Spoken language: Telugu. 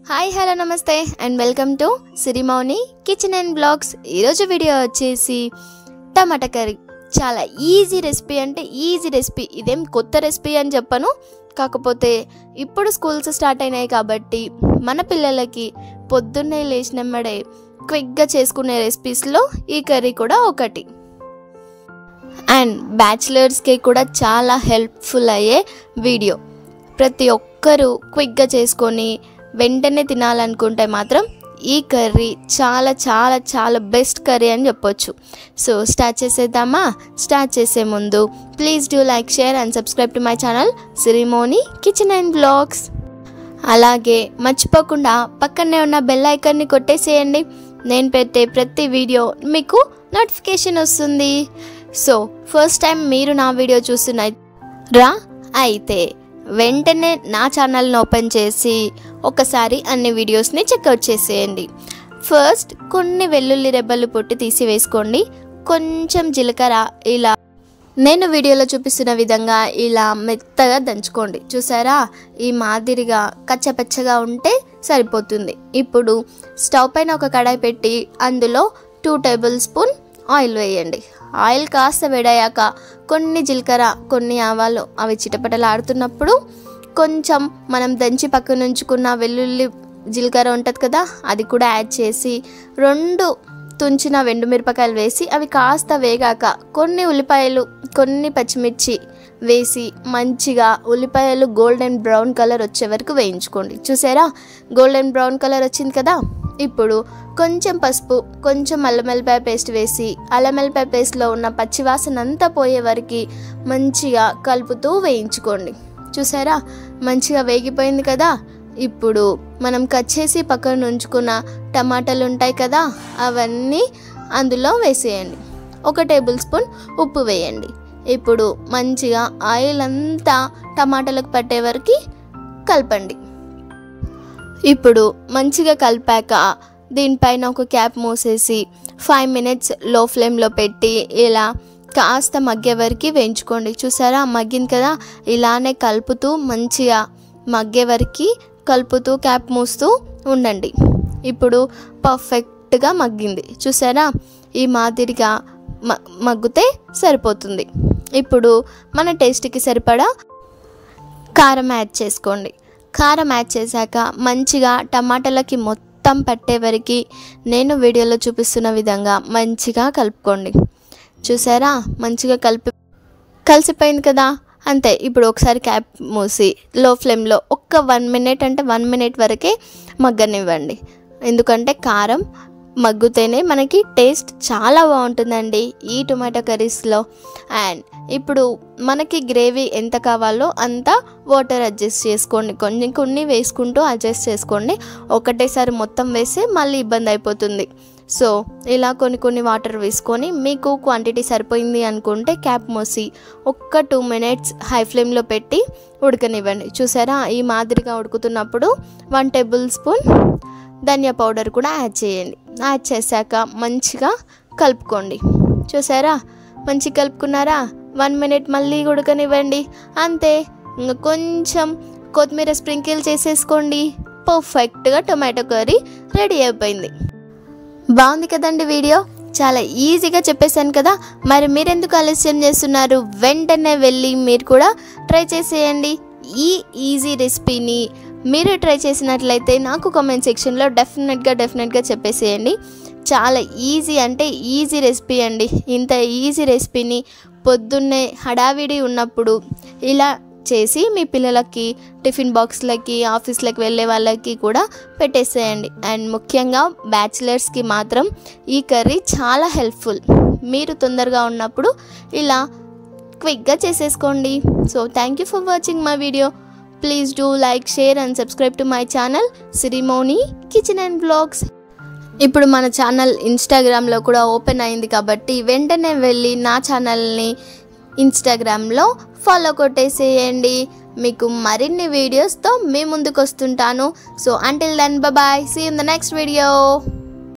హాయ్ హలో నమస్తే and welcome to Sirimouni kitchen and blogs. ఈరోజు వీడియో వచ్చేసి టమాటా కర్రీ. చాలా ఈజీ రెసిపీ, అంటే ఈజీ రెసిపీ. ఇదేం కొత్త రెసిపీ అని చెప్పను, కాకపోతే ఇప్పుడు స్కూల్స్ స్టార్ట్ అయినాయి కాబట్టి మన పిల్లలకి పొద్దున్నే లేచినమ్మడే క్విక్గా చేసుకునే రెసిపీస్లో ఈ కర్రీ కూడా ఒకటి. అండ్ బ్యాచిలర్స్కి కూడా చాలా హెల్ప్ఫుల్ అయ్యే వీడియో. ప్రతి ఒక్కరూ క్విక్గా చేసుకొని వెంటనే తినాలనుకుంటే మాత్రం ఈ కర్రీ చాలా చాలా చాలా బెస్ట్ కర్రీ అని చెప్పొచ్చు. సో స్టార్ట్ చేసేద్దామా? స్టార్ట్ చేసే ముందు please do like, share and subscribe to my channel Sirimouni kitchen and blogs. అలాగే మర్చిపోకుండా పక్కనే ఉన్న బెల్ ఐకాన్ని కొట్టేసేయండి. నేను పెట్టే ప్రతి వీడియో మీకు నోటిఫికేషన్ వస్తుంది. సో ఫస్ట్ టైం మీరు నా వీడియో చూస్తున్నారా అయితే వెంటనే నా ఛానల్ని ఓపెన్ చేసి ఒకసారి అన్ని వీడియోస్ని చెక్అవుట్ చేసేయండి. ఫస్ట్ కొన్ని వెల్లుల్లి రెబ్బలు పొట్టి తీసి వేసుకోండి. కొంచెం జీలకర్ర ఇలా నేను వీడియోలో చూపిస్తున్న విధంగా ఇలా మెత్తగా దంచుకోండి. చూసారా, ఈ మాదిరిగా కచ్చపచ్చగా ఉంటే సరిపోతుంది. ఇప్పుడు స్టవ్ పైన ఒక కడాయి పెట్టి అందులో 2 టేబుల్ స్పూన్ ఆయిల్ వేయండి. ఆయిల్ కాస్త వేడయ్యాక కొన్ని జీలకర్ర, కొన్ని ఆవాలు అవి చిటపటలాడుతున్నప్పుడు కొంచెం మనం దంచి పక్కన ఉంచుకున్న వెల్లుల్లి జీలకర్ర ఉంటుంది కదా, అది కూడా యాడ్ చేసి 2 తుంచిన వెండుమిరపకాయలు వేసి అవి కాస్త వేగాక కొన్ని ఉల్లిపాయలు, కొన్ని పచ్చిమిర్చి వేసి మంచిగా ఉల్లిపాయలు గోల్డెన్ బ్రౌన్ కలర్ వచ్చే వరకు వేయించుకోండి. చూసారా, గోల్డెన్ బ్రౌన్ కలర్ వచ్చింది కదా. ఇప్పుడు కొంచెం పసుపు, కొంచెం అల్లం వెల్లిపాయ పేస్ట్ వేసి అల్లం వెల్లిపాయ పేస్ట్లో ఉన్న పచ్చివాసన అంతా పోయే వరకు మంచిగా కలుపుతూ వేయించుకోండి. చూసారా, మంచిగా వేగిపోయింది కదా. ఇప్పుడు మనం కట్ చేసి పక్కన ఉంచుకున్న టమాటాలు ఉంటాయి కదా, అవన్నీ అందులో వేసేయండి. 1 టేబుల్ స్పూన్ ఉప్పు వేయండి. ఇప్పుడు మంచిగా ఆయిల్ అంతా టమాటాలకు పట్టే వరకు కలపండి. ఇప్పుడు మంచిగా కలిపాక దీనిపైన ఒక క్యాప్ మూసేసి 5 మినిట్స్ లో ఫ్లేమ్లో పెట్టి ఇలా కాస్త మగ్గే వరకు వేయించుకోండి. చూసారా, మగ్గింది కదా. ఇలానే కలుపుతూ మంచిగా మగ్గే వరకు కలుపుతూ క్యాప్ మూస్తూ ఉండండి. ఇప్పుడు పర్ఫెక్ట్గా మగ్గింది. చూసారా, ఈ మాదిరిగా మగ్గితే సరిపోతుంది. ఇప్పుడు మన టేస్ట్కి సరిపడా కారం యాడ్ చేసుకోండి. కారం యాడ్ చేశాక మంచిగా టమాటాలకి మొత్తం పట్టే వరకు నేను వీడియోలో చూపిస్తున్న విధంగా మంచిగా కలుపుకోండి. చూసారా, మంచిగా కలిసిపోయింది కదా. అంతే. ఇప్పుడు ఒకసారి క్యాప్ మూసి లో ఫ్లేమ్లో 1 మినిట్, అంటే 1 మినిట్ వరకే మగ్గనివ్వండి. ఎందుకంటే కారం మగ్గుతేనే మనకి టేస్ట్ చాలా బాగుంటుందండి ఈ టొమాటో కర్రీస్లో. అండ్ ఇప్పుడు మనకి గ్రేవీ ఎంత కావాలో అంత వాటర్ అడ్జస్ట్ చేసుకోండి. కొన్ని వేసుకుంటూ అడ్జస్ట్ చేసుకోండి. ఒకటేసారి మొత్తం వేస్తే మళ్ళీ ఇబ్బంది అయిపోతుంది. సో ఇలా కొన్ని వాటర్ వేసుకొని మీకు క్వాంటిటీ సరిపోయింది అనుకుంటే క్యాప్ మూసి 2 మినిట్స్ హై ఫ్లేమ్లో పెట్టి ఉడకనివ్వండి. చూసారా, ఈ మాదిరిగా ఉడుకుతున్నప్పుడు 1 టేబుల్ స్పూన్ ధనియా పౌడర్ కూడా యాడ్ చేయండి. యాడ్ చేశాక మంచిగా కలుపుకోండి. చూసారా, మంచిగా కలుపుకున్నారా. 1 మినిట్ మళ్ళీ ఉడకనివ్వండి. అంతే. ఇంకా కొంచెం కొత్తిమీర స్ప్రింకిల్ చేసేసుకోండి. పర్ఫెక్ట్గా టొమాటో కర్రీ రెడీ అయిపోయింది. బాగుంది కదండి వీడియో. చాలా ఈజీగా చెప్పేశాను కదా. మరి మీరెందుకు ఆలస్యం చేస్తున్నారు? వెంటనే వెళ్ళి మీరు కూడా ట్రై చేసేయండి. ఈ ఈజీ రెసిపీని మీరు ట్రై చేసినట్లయితే నాకు కామెంట్ సెక్షన్లో డెఫినెట్గా చెప్పేసేయండి. చాలా ఈజీ, అంటే ఈజీ రెసిపీ అండి. ఇంత ఈజీ రెసిపీని పొద్దున్నే హడావిడి ఉన్నప్పుడు ఇలా చేసి మీ పిల్లలకి టిఫిన్ బాక్స్లకి, ఆఫీస్లకి వెళ్ళే వాళ్ళకి కూడా పెట్టేసేయండి. అండ్ ముఖ్యంగా బ్యాచిలర్స్కి మాత్రం ఈ కర్రీ చాలా హెల్ప్ఫుల్. మీరు తొందరగా ఉన్నప్పుడు ఇలా క్విక్గా చేసేసుకోండి. So thank you for watching my video. Please do like, share and subscribe to my channel Sirimouni kitchen and blogs. ఇప్పుడు మన ఛానల్ ఇన్స్టాగ్రామ్లో కూడా ఓపెన్ అయింది కాబట్టి వెంటనే వెళ్ళి నా ఛానల్ని ఇన్స్టాగ్రామ్లో ఫాలో కొట్టేసేయండి. మీకు మరిన్ని వీడియోస్తో మీ ముందుకు వస్తుంటాను. So until then bye, see you in the next video.